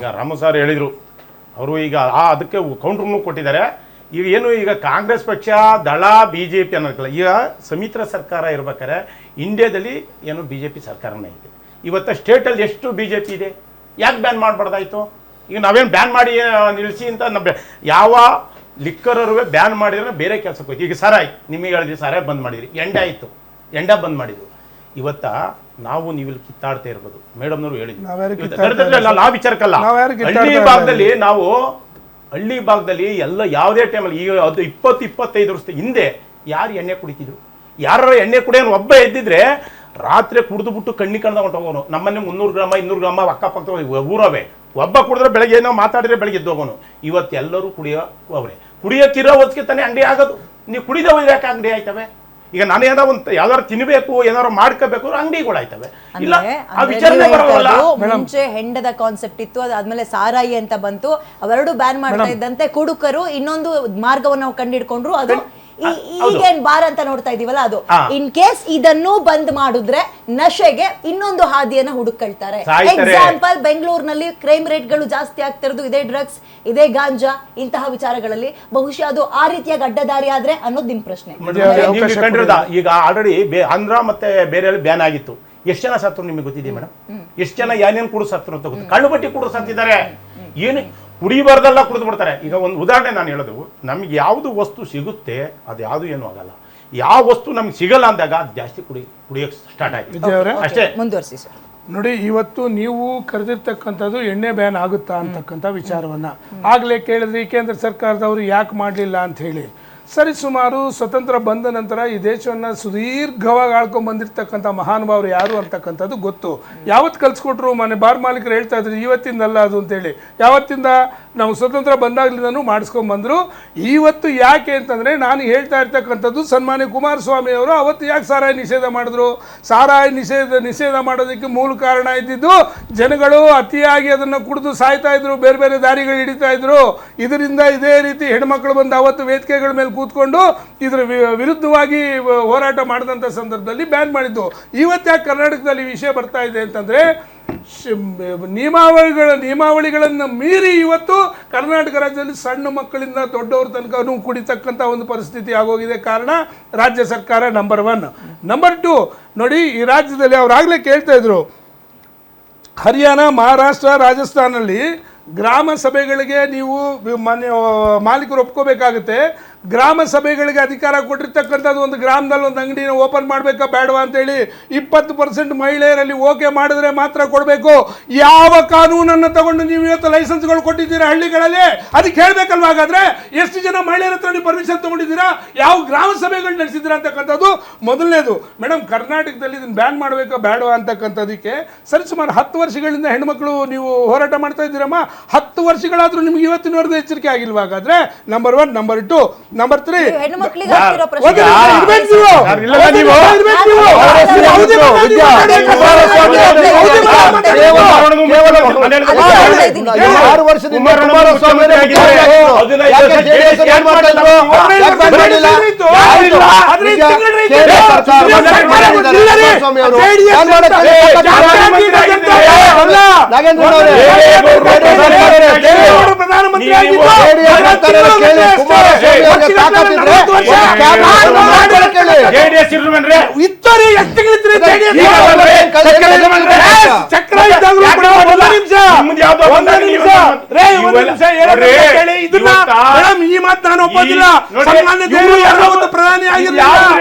ಈಗ ರಾಮು ಸರ್ ಹೇಳಿದರು, ಅವರು ಈಗ ಅದಕ್ಕೆ ಕೌಂಟ್ರೂ ಕೊಟ್ಟಿದ್ದಾರೆ. ಈಗ ಏನು ಈಗ ಕಾಂಗ್ರೆಸ್ ಪಕ್ಷ ದಳ BJP ಅನ್ನೋಕ್ಕಲ್ಲ, ಈಗ ಸಮ್ಮಿಶ್ರ ಸರ್ಕಾರ ಇರ್ಬೇಕಾದ್ರೆ ಇಂಡಿಯಾದಲ್ಲಿ ಏನು BJP ಸರ್ಕಾರನೇ ಇದೆ. ಇವತ್ತು ಸ್ಟೇಟಲ್ಲಿ ಎಷ್ಟು BJP ಇದೆ, ಯಾಕೆ ಬ್ಯಾನ್ ಮಾಡಬಾರ್ದಾಯ್ತು? ಈಗ ನಾವೇನು ಬ್ಯಾನ್ ಮಾಡಿ ನಿಲ್ಲಿಸಿ ಅಂತ ಯಾವ ಲಿಕ್ಕರರು ಬ್ಯಾನ್ ಮಾಡಿದ್ರೆ ಬೇರೆ ಕೆಲಸಕ್ಕೆ ಹೋಯ್ತು. ಈಗ ಸಾರಾಯಿ ನಿಮಗೆ ಹೇಳಿದ್ರಿ, ಸಾರಾಯಿ ಬಂದ್ ಮಾಡಿದ್ರಿ, ಎಂಡ ಬಂದ್ ಮಾಡಿದ್ರು. ಇವತ್ತ ನಾವು ನೀವಿಲ್ಲಿ ಕಿತ್ತಾಡ್ತಾ ಇರ್ಬೋದು, ಮೇಡಮ್ನವರು ಹೇಳಿದ್ರು ನಾವು ವಿಚಾರಕ್ಕಲ್ಲ. ಹಳ್ಳಿ ಭಾಗದಲ್ಲಿ ಎಲ್ಲ ಯಾವುದೇ ಟೈಮಲ್ಲಿ ಈಗ ಅದು 20-25 ವರ್ಷದ ಹಿಂದೆ ಯಾರು ಎಣ್ಣೆ ಕುಡಿತಿದ್ರು? ಯಾರು ಎಣ್ಣೆ ಕುಡಿಯೋನು ಒಬ್ಬ ಎದ್ದಿದ್ರೆ ರಾತ್ರಿ ಕುಡಿದು ಕಣ್ಣಿ ಕಣ್ಣ ಹೊಂಟೋಗೋನು. ನಮ್ಮನೆ 300 ಗ್ರಾಮ 200 ಗ್ರಾಮ ಅಕ್ಕಪಕ್ಕ ಊರವೇ, ಒಬ್ಬ ಕುಡಿದ್ರೆ ಬೆಳಗ್ಗೆ ಏನೋ ಮಾತಾಡಿದ್ರೆ ಬೆಳಗ್ಗೆ ಎದ್ದೋಗೋನು. ಇವತ್ತು ಎಲ್ಲರೂ ಅವರೇ ಕುಡಿಯೋಕ್ಕಿರೋ ಹೊತ್ತಿಗೆ ತಾನೇ ಅಂಗಡಿ ಆಗೋದು. ನೀವು ಕುಡಿದ ಹೋದ್ರೆ ಯಾಕೆ ಅಂಗಡಿ ಆಯ್ತವೆ? ಈಗ ನಾನು ಏನೋ ಒಂದು ಯಾವ್ದಾರು ತಿನ್ಬೇಕು, ಏನಾರು ಮಾಡ್ಕೋಬೇಕು, ಅಂಗಡಿಗಳಾಯ್ತವೆ. ಇಲ್ಲ ಆ ವಿಚಾರನೆ ಬರೋಲ್ಲ. ಮುಂಚೆ ಹೆಂಡದ ಕಾನ್ಸೆಪ್ಟ್ ಇತ್ತು, ಅದಾದ್ಮೇಲೆ ಸಾರಾಯಿ ಅಂತ ಬಂತು, ಅವೆರಡು ಬ್ಯಾನ್ ಮಾಡ್ತಾ ಇದ್ದಂತೆ ಕುಡುಕರು ಇನ್ನೊಂದು ಮಾರ್ಗವನ್ನು ನಾವು ಕಂಡಿಡ್ಕೊಂಡ್ರು. ಅದು ಈಗೇನ್ ಬಾರ್ ಅಂತ ನೋಡ್ತಾ ಇದೀವಲ್ಲ, ಅದು ಇನ್ ಕೇಸ್ ಇದನ್ನು ಬಂದ್ ಮಾಡಿದ್ರೆ ನಶೆಗೆ ಇನ್ನೊಂದು ಹಾದಿಯನ್ನ ಹುಡುಕೊಳ್ತಾರೆ. ಎಕ್ಸಾಂಪಲ್, ಬೆಂಗಳೂರಿನಲ್ಲಿ ಕ್ರೈಮ್ ರೇಟ್ಗಳು ಜಾಸ್ತಿ ಆಗ್ತಿರೋದು ಇದೇ ಡ್ರಗ್ಸ್, ಇದೇ ಗಾಂಜಾ, ಇಂತಹ ವಿಚಾರಗಳಲ್ಲಿ. ಬಹುಶಃ ಅದು ಆ ರೀತಿಯಾಗಿ ಅಡ್ಡದಾರಿ ಆದ್ರೆ ಅನ್ನೋದು ನಿಮ್ ಪ್ರಶ್ನೆ. ಈಗ ಆಲ್ರೆಡಿ ಆಂಧ್ರ ಮತ್ತೆ ಬೇರೆ ಬ್ಯಾನ್ ಆಗಿತ್ತು. ಎಷ್ಟು ಜನ ಸತ್ರು ನಿಮಗೆ ಗೊತ್ತಿದೆ ಮೇಡಮ್? ಎಷ್ಟು ಜನ ಏನೇನು ಕುಡಿದು ಸತ್ರು ಅಂತ ಗೊತ್ತು? ಕಳ್ಳು ಬಟ್ಟಿ ಕುಡಿದು ಸತ್ತಿದ್ದಾರೆ. ಏನು ಕುಡಿಬಾರ್ದೆಲ್ಲ ಕುಡಿದು ಬಿಡ್ತಾರೆ. ಈಗ ಒಂದು ಉದಾಹರಣೆ ನಾನು ಹೇಳೋದು, ನಮ್ಗೆ ಯಾವುದು ವಸ್ತು ಸಿಗುತ್ತೆ ಅದು ಯಾವುದು ಏನೂ ಆಗಲ್ಲ. ಯಾವ ವಸ್ತು ನಮ್ಗೆ ಸಿಗಲ್ಲ ಅಂದಾಗ ಜಾಸ್ತಿ ಕುಡಿಯೋಕೆ ಸ್ಟಾರ್ಟ್ ಆಗಿದೆ ಅಷ್ಟೇ. ಮುಂದುವರಿಸಿ ಸರ್. ನೋಡಿ, ಇವತ್ತು ನೀವು ಕರೆದಿರ್ತಕ್ಕಂಥದ್ದು ಎಣ್ಣೆ ಬ್ಯಾನ್ ಆಗುತ್ತಾ ಅಂತಕ್ಕಂಥ ವಿಚಾರವನ್ನ ಆಗ್ಲೇ ಕೇಳಿದ್ರಿ, ಕೇಂದ್ರ ಸರ್ಕಾರದವರು ಯಾಕೆ ಮಾಡಲಿಲ್ಲ ಅಂತ ಹೇಳಿ. ಸರಿ, ಸುಮಾರು ಸ್ವತಂತ್ರ ಬಂದ ನಂತರ ಈ ದೇಶವನ್ನು ಸುದೀರ್ಘವಾಗಿ ಆಳ್ಕೊಂಡು ಬಂದಿರತಕ್ಕಂಥ ಮಹಾನುಭಾವರು ಯಾರು ಅಂತಕ್ಕಂಥದ್ದು ಗೊತ್ತು. ಯಾವತ್ತು ಕಲ್ಸ್ಕೊಟ್ರು? ಮನೆ ಬಾರ್ ಮಾಲೀಕರು ಹೇಳ್ತಾ ಇದ್ರು ಇವತ್ತಿಂದಲ್ಲ ಅದು ಅಂತೇಳಿ. ಯಾವತ್ತಿಂದ? ನಾವು ಸ್ವತಂತ್ರ ಬಂದಾಗ್ಲಿಂದನೂ ಮಾಡಿಸ್ಕೊಂಡು ಬಂದರು. ಇವತ್ತು ಯಾಕೆ ಅಂತಂದರೆ, ನಾನು ಹೇಳ್ತಾ ಇರ್ತಕ್ಕಂಥದ್ದು ಸನ್ಮಾನ್ಯ ಕುಮಾರಸ್ವಾಮಿ ಅವರು ಅವತ್ತು ಯಾಕೆ ಸಾರಾಯಿ ನಿಷೇಧ ಮಾಡಿದ್ರು? ಸಾರಾಯಿ ನಿಷೇಧ ಮಾಡೋದಕ್ಕೆ ಮೂಲ ಕಾರಣ ಇದ್ದಿದ್ದು ಜನಗಳು ಅತಿಯಾಗಿ ಅದನ್ನು ಕುಡಿದು ಸಾಯ್ತಾ ಇದ್ರು, ಬೇರೆ ಬೇರೆ ದಾರಿಗಳು ಹಿಡಿತಾ ಇದ್ರು. ಇದರಿಂದ ಇದೇ ರೀತಿ ಹೆಣ್ಮಕ್ಳು ಬಂದು ಅವತ್ತು ವೇದಿಕೆಗಳ ಮೇಲೆ ಕೂತ್ಕೊಂಡು ಇದರ ವಿರುದ್ಧವಾಗಿ ಹೋರಾಟ ಮಾಡಿದಂಥ ಸಂದರ್ಭದಲ್ಲಿ ಬ್ಯಾನ್ ಮಾಡಿದ್ದು. ಇವತ್ತು ಯಾಕೆ ಕರ್ನಾಟಕದಲ್ಲಿ ವಿಷಯ ಬರ್ತಾ ಇದೆ ಅಂತಂದರೆ, ನಿಯಮಾವಳಿಗಳನ್ನು ಮೀರಿ ಇವತ್ತು ಕರ್ನಾಟಕ ರಾಜ್ಯದಲ್ಲಿ ಸಣ್ಣ ಮಕ್ಕಳಿಂದ ದೊಡ್ಡವ್ರ ತನಕ ಕುಡಿತಕ್ಕಂಥ ಒಂದು ಪರಿಸ್ಥಿತಿ ಆಗೋಗಿದೆ. ಕಾರಣ ರಾಜ್ಯ ಸರ್ಕಾರ ನಂಬರ್ 1. ನಂಬರ್ 2 ನೋಡಿ, ಈ ರಾಜ್ಯದಲ್ಲಿ ಅವರಾಗಲೇ ಕೇಳ್ತಾ ಇದ್ರು, ಹರಿಯಾಣ, ಮಹಾರಾಷ್ಟ್ರ, ರಾಜಸ್ಥಾನಲ್ಲಿ ಗ್ರಾಮ ಸಭೆಗಳಿಗೆ ನೀವು ಮಾಲೀಕರು ಒಪ್ಕೋಬೇಕಾಗುತ್ತೆ. ಗ್ರಾಮ ಸಭೆಗಳಿಗೆ ಅಧಿಕಾರ ಕೊಟ್ಟಿರ್ತಕ್ಕಂಥದ್ದು ಒಂದು ಗ್ರಾಮದಲ್ಲಿ ಒಂದು ಅಂಗಡಿನ ಓಪನ್ ಮಾಡಬೇಕಾ ಬೇಡವಾ ಅಂತೇಳಿ 20% ಮಹಿಳೆಯರಲ್ಲಿ ಓಕೆ ಮಾಡಿದ್ರೆ ಮಾತ್ರ ಕೊಡಬೇಕು. ಯಾವ ಕಾನೂನನ್ನು ತಗೊಂಡು ನೀವು ಇವತ್ತು ಲೈಸೆನ್ಸ್ಗಳು ಕೊಟ್ಟಿದ್ದೀರಾ ಹಳ್ಳಿಗಳಲ್ಲಿ? ಅದಕ್ಕೆ ಹೇಳಬೇಕಲ್ವ? ಹಾಗಾದ್ರೆ ಎಷ್ಟು ಜನ ಮಹಿಳೆಯರ ಹತ್ರ ನೀವು ಪರ್ಮಿಷನ್ ತಗೊಂಡಿದ್ದೀರಾ? ಯಾವ ಗ್ರಾಮ ಸಭೆಗಳು ನಡೆಸಿದ್ದೀರಾ ಅಂತಕ್ಕಂಥದ್ದು ಮೊದಲನೇದು. ಮೇಡಮ್, ಕರ್ನಾಟಕದಲ್ಲಿ ಇದನ್ನು ಬ್ಯಾನ್ ಮಾಡಬೇಕಾ ಬೇಡವಾ ಅಂತಕ್ಕಂಥದಕ್ಕೆ ಸರಿಸುಮಾರು 10 ವರ್ಷಗಳಿಂದ ಹೆಣ್ಮಕ್ಳು ನೀವು ಹೋರಾಟ ಮಾಡ್ತಾ ಇದ್ದೀರಮ್ಮ. 10 ವರ್ಷಗಳಾದ್ರೂ ನಿಮ್ಗೆ ಇವತ್ತಿನವರೆಗೂ ಎಚ್ಚರಿಕೆ ಆಗಿಲ್ವ? ಹಾಗಾದ್ರೆ ನಂಬರ್ 1. ನಂಬರ್ 2, ನಂಬರ್ 3, ಈ ಮಾತು ನಾನು ಒಪ್ಪೋದಿಲ್ಲ. ಪ್ರಧಾನಿ ಆಗಿರಲಿಲ್ಲ,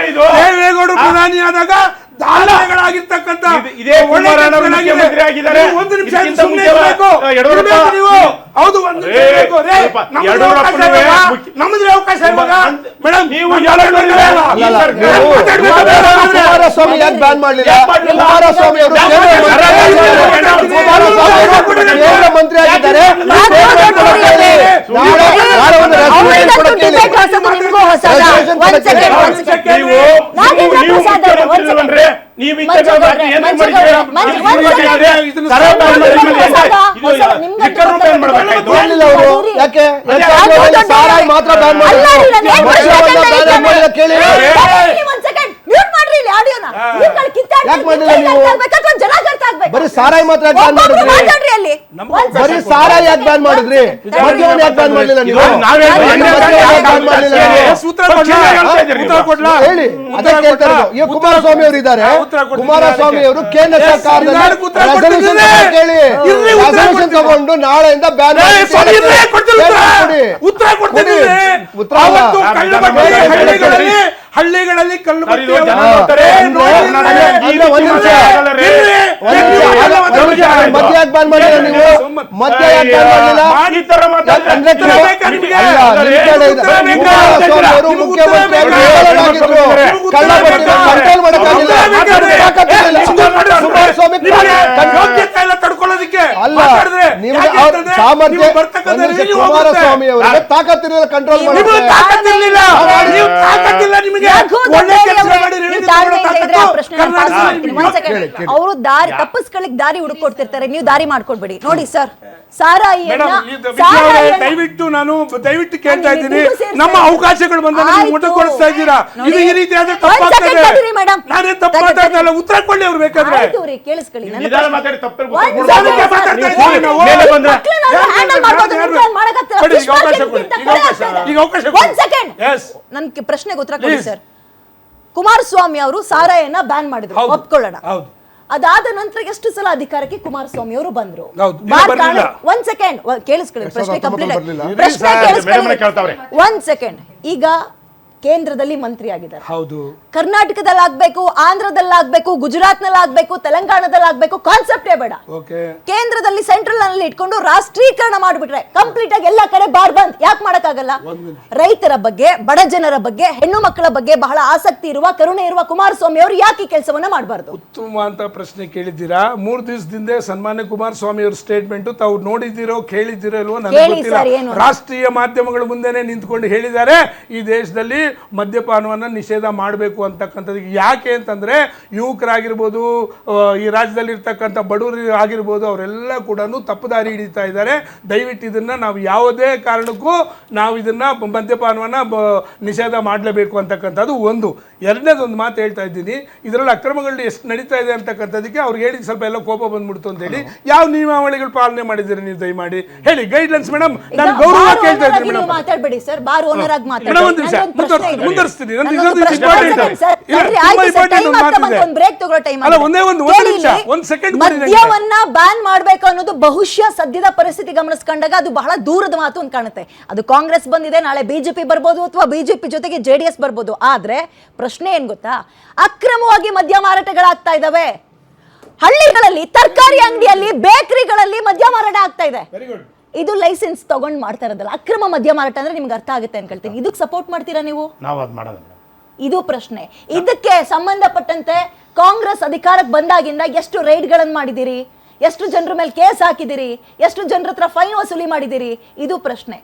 ದೇವೇಗೌಡರು ಪ್ರಧಾನಿ ಆದಾಗ ದಾಖಲೆಗಳಾಗಿರ್ತಕ್ಕಂಥ ಇದೇ ಮುಖ್ಯಮಂತ್ರಿ ಆಗಿದ್ದಾರೆ. ಒಂದು ನಿಮಿಷ ಸುಮ್ಮನೆ ನೀವು. ಹೌದು, ನಮ್ಮದ್ರೆ ಅವಕಾಶ ಇವಾಗ ಮೇಡಮ್. ನೀವು ಕುಮಾರಸ್ವಾಮಿ ಯಾಕೆ ಬ್ಯಾನ್ ಮಾಡಲಿಲ್ಲ? ಕುಮಾರಸ್ವಾಮಿ ಅವರು ಕೇಂದ್ರ ಮಂತ್ರಿ ಆಗಿದ್ದಾರೆ. ಯಾಕೆ ಸಾರಾಯಿ ಮಾತ್ರ ಬ್ಯಾನ್ ಮಾಡಿ ಕೇಳಿ? ಆಡಿಯೋನ ಯಾಕ್ ಮಾಡ್ಲಿಲ್ಲ ನೀವು? ಜನ ಅರ್ಥ ಆಗ್ಬೇಕು. ಬರೀ ಸಾರಾಯಿ ಮಾತ್ರ ಯಾಕ್ ಬ್ಯಾನ್ ಮಾಡಿದ್ರಿ? ಮಾತಾಡ್ರಿ ಅಲ್ಲಿ. ಬರೀ ಸಾರಾಯಿ ಯಾಕೆ ಬ್ಯಾನ್ ಮಾಡಿದ್ರಿ? ಮದ್ಯವನ್ನು ಯಾಕೆ ಬ್ಯಾನ್ ಮಾಡಲಿಲ್ಲ ನೀವು? ಹೇಳಿ, ಅದಕ್ಕೆ ಕೇಳ್ತಾ ಇರೋದು. ಈಗ ಕುಮಾರಸ್ವಾಮಿ ಅವರು ಇದ್ದಾರೆ, ಕುಮಾರಸ್ವಾಮಿ ಅವರು ಕೇಂದ್ರ ಸರ್ಕಾರದಲ್ಲಿ ರೆಸಲ್ಯೂಷನ್ ಕೇಳಿ, ರೆಸಲ್ಯೂಷನ್ ತಗೊಂಡು ನಾಳೆಯಿಂದ ಬ್ಯಾನ್ ಹಳ್ಳಿಗಳಲ್ಲಿ ಕಲ್ಲು ಮದ್ಯ ಯಾಕೆ ಬ್ಯಾನ್ ಮಾಡಿಲ್ಲ ನೀವು? ಮದ್ಯ ಯಾಕೆ ಬ್ಯಾನ್ ಮಾಡಿಲ್ಲ? ಕುಮಾರಸ್ವಾಮಿ ಅವರು ಮುಖ್ಯಮಂತ್ರಿ ಕಂಟ್ರೋಲ್ ಮಾಡಕ್ಕಾಗಿಲ್ಲ. ಕುಮಾರಸ್ವಾಮಿ ತಡ್ಕೊಳ್ಳೋದಕ್ಕೆ ಅಲ್ಲ, ನಿಮ್ಗೆ ಸಾಮರ್ಥ್ಯ, ಕುಮಾರಸ್ವಾಮಿ ಅವರಿಗೆ ತಾಕತ್ತಿರಲಿಲ್ಲ ಕಂಟ್ರೋಲ್ ಅವರು ದಾರಿ ತಪ್ಪಿಸ್ಕೊಳ್ಳಿಕ್ ದಾರಿ ಹುಡುಕೊಡ್ತಿರ್ತಾರೆ, ನೀವು ದಾರಿ ಮಾಡ್ಕೊಡ್ಬೇಡಿ. ನೋಡಿ ಸರ್, ಸಾರಾಯಿಯನ್ನ ದಯವಿಟ್ಟು ಕೇಳ್ತಾ ಇದ್ದೀನಿ, ನಮ್ಮ ಅವಕಾಶಗಳು ಬಂದಾಗ ಮುಟ್ಟಗೊಳಿಸ್ತಾ ಇದ್ದೀರಾ. ಇದು ಈ ರೀತಿ ಆದ್ರೆ ತಪ್ಪಾಗ್ತದೆ. ನಾನೇನ್ ತಪ್ಪು ಮಾತಾಡ್ತಾ ಇಲ್ಲ, ಉತ್ತರ ಕೊಡ್ಲಿ ಅವ್ರು ಬೇಕಾದ್ರೆ. ಕೇಳಿಸ್ಕೊಳ್ಳಿ, ನನ್ಗೆ ಪ್ರಶ್ನೆಗೆ ಉತ್ತರ ಕೊಡಿ ಸರ್. ಕುಮಾರಸ್ವಾಮಿ ಅವರು ಸಾರಾಯನ್ನ ಬ್ಯಾನ್ ಮಾಡಿದ್ರು, ಒಪ್ಕೊಳ್ಳೋಣ. ಅದಾದ ನಂತರ ಎಷ್ಟು ಸಲ ಅಧಿಕಾರಕ್ಕೆ ಕುಮಾರಸ್ವಾಮಿ ಅವರು ಬಂದ್ರು? ಒಂದ್ ಸೆಕೆಂಡ್ ಕೇಳಿಸ್ಕೊಳ್ಳಿ, ಪ್ರಶ್ನೆ ಕಂಪ್ಲೀಟ್. ಒಂದ್ ಸೆಕೆಂಡ್. ಈಗ ಕೇಂದ್ರದಲ್ಲಿ ಮಂತ್ರಿ ಆಗಿದ್ದಾರೆ, ಹೌದು. ಕರ್ನಾಟಕದಲ್ಲಿ ಆಗ್ಬೇಕು, ಆಂಧ್ರದಲ್ಲಿ ಆಗ್ಬೇಕು, ಗುಜರಾತ್ ನಲ್ಲಿ ಆಗ್ಬೇಕು, ತೆಲಂಗಾಣದಲ್ಲಿ ಆಗ್ಬೇಕು, ಕಾನ್ಸೆಪ್ಟೇ ಬೇಡ. ಕೇಂದ್ರದಲ್ಲಿ ಸೆಂಟ್ರಲ್ ನಲ್ಲಿ ಇಟ್ಕೊಂಡು ರಾಷ್ಟ್ರೀಕರಣ ಮಾಡ್ಬಿಟ್ರೆ ಕಂಪ್ಲೀಟ್ ಆಗಿ ಎಲ್ಲಾ ಕಡೆ ಬಾರ್ ಬಂದ್. ಯಾಕೆ ಮಾಡಕ್ಕಾಗಲ್ಲ? ರೈತರ ಬಗ್ಗೆ, ಬಡ ಜನರ ಬಗ್ಗೆ, ಹೆಣ್ಣು ಮಕ್ಕಳ ಬಗ್ಗೆ ಬಹಳ ಆಸಕ್ತಿ ಇರುವ, ಕರುಣೆ ಇರುವ ಕುಮಾರಸ್ವಾಮಿ ಅವರು ಯಾಕೆ ಕೆಲಸವನ್ನ ಮಾಡಬಾರ್ದು? ಉತ್ತಮ ಅಂತ ಪ್ರಶ್ನೆ ಕೇಳಿದ್ದೀರಾ. 3 ದಿವಸದಿಂದ ಸನ್ಮಾನ್ಯ ಕುಮಾರಸ್ವಾಮಿ ಅವ್ರ ಸ್ಟೇಟ್ಮೆಂಟ್ ತಾವು ನೋಡಿದ್ದೀರೋ ಕೇಳಿದ್ದೀರೋ ಇಲ್ವೋ ನನಗೆ ಗೊತ್ತಿಲ್ಲ. ರಾಷ್ಟ್ರೀಯ ಮಾಧ್ಯಮಗಳ ಮುಂದೆನೆ ನಿಂತ್ಕೊಂಡು ಹೇಳಿದ್ದಾರೆ, ಈ ದೇಶದಲ್ಲಿ ಮದ್ಯಪಾನವನ್ನ ನಿಷೇಧ ಮಾಡಬೇಕು ಅಂತಕ್ಕಂಥದ್ದು. ಯಾಕೆ ಅಂತಂದ್ರೆ ಯುವಕರಾಗಿರ್ಬೋದು, ಈ ರಾಜ್ಯದಲ್ಲಿ ಇರ್ತಕ್ಕಂಥ ಬಡವರು ಆಗಿರ್ಬೋದು, ಅವರೆಲ್ಲ ಕೂಡ ತಪ್ಪು ದಾರಿ ಹಿಡಿತಾ ಇದ್ದಾರೆ. ದಯವಿಟ್ಟು ಇದನ್ನ ನಾವು ಯಾವುದೇ ಕಾರಣಕ್ಕೂ ನಾವು ಇದನ್ನ ಮದ್ಯಪಾನವನ್ನ ನಿಷೇಧ ಮಾಡಲೇಬೇಕು ಅಂತಕ್ಕಂಥದ್ದು ಒಂದು. ಎರಡನೇದೊಂದು ಮಾತು ಹೇಳ್ತಾ ಇದ್ದೀನಿ, ಇದರಲ್ಲಿ ಅಕ್ರಮಗಳು ಎಷ್ಟು ನಡೀತಾ ಇದೆ ಅಂತಕ್ಕಂಥದಕ್ಕೆ ಅವ್ರಿಗೆ ಹೇಳಿ ಸ್ವಲ್ಪ ಎಲ್ಲ ಕೋಪ ಬಂದ್ಬಿಡ್ತು ಅಂತ ಹೇಳಿ ಯಾವ ನಿಯಮಾವಳಿಗಳು ಪಾಲನೆ ಮಾಡಿದ್ದೀರಿ ನೀವು ದಯಮಾಡಿ ಹೇಳಿ. ಗೈಡ್ಲೈನ್ಸ್ ಮೇಡಮ್, ನಾನು ಗೌರವ ಕೇಳ್ತಾ ಇದ್ದೀನಿ ಮೇಡಮ್. ಮಾತಾಡಬೇಡಿ ಸರ್, ಬಾರ್ ಓನರ್ ಆಗಿ ಮಾತಾಡಿ. ಮುಂದರ್ಸ್ತೀನಿ. ಒಂದೇ ಒಂದು ಸೆಕೆಂಡ್. ಮದ್ಯವನ್ನ ಬ್ಯಾನ್ ಮಾಡ್ಬೇಕು ಅನ್ನೋದು ಬಹುಶಃ ಸದ್ಯದ ಪರಿಸ್ಥಿತಿ ಗಮನಿಸ್ಕೊಂಡಾಗ ಅದು ಬಹಳ ದೂರದ ಮಾತು ಅಂತ ಕಾಣುತ್ತೆ. ಅದು ಕಾಂಗ್ರೆಸ್ ಬಂದಿದೆ, ನಾಳೆ ಬಿಜೆಪಿ ಬರ್ಬೋದು, ಅಥವಾ ಬಿಜೆಪಿ ಜೊತೆಗೆ ಜೆಡಿಎಸ್ ಬರ್ಬೋದು. ಆದ್ರೆ ಪ್ರಶ್ನೆ ಏನ್ ಗೊತ್ತಾ, ಅಕ್ರಮವಾಗಿ ಮದ್ಯ ಮಾರಾಟಗಳಾಗ್ತಾ ಇದಾವೆ. ಹಳ್ಳಿಗಳಲ್ಲಿ ತರಕಾರಿ ಅಂಗಡಿಯಲ್ಲಿ, ಬೇಕರಿಗಳಲ್ಲಿ ಮದ್ಯ ಮಾರಾಟ ಆಗ್ತಾ ಇದೆ. ಇದು ಲೈಸೆನ್ಸ್ ತಗೊಂಡ್ ಮಾಡ್ತಾ ಇರೋದಲ್ಲ, ಅಕ್ರಮ ಮದ್ಯ ಮಾರಾಟ ಅಂದ್ರೆ ನಿಮ್ಗೆ ಅರ್ಥ ಆಗುತ್ತೆ ಅನ್ಕೊಳ್ತೀನಿ. ಇದಕ್ಕೆ ಸಪೋರ್ಟ್ ಮಾಡ್ತೀರಾ ನೀವು? ನಾವು ಅದು ಮಾಡೋದಿಲ್ಲ. ಇದು ಪ್ರಶ್ನೆ. ಇದಕ್ಕೆ ಸಂಬಂಧಪಟ್ಟಂತೆ ಕಾಂಗ್ರೆಸ್ ಅಧಿಕಾರಕ್ಕೆ ಬಂದಾಗಿಂದ ಎಷ್ಟು ರೈಡ್ಗಳನ್ನು ಮಾಡಿದಿರಿ, ಎಷ್ಟು ಜನರ ಮೇಲೆ ಕೇಸ್ ಹಾಕಿದಿರಿ, ಎಷ್ಟು ಜನರ ಹತ್ರ ಫೈನ್ ವಸೂಲಿ ಮಾಡಿದಿರಿ, ಇದು ಪ್ರಶ್ನೆ.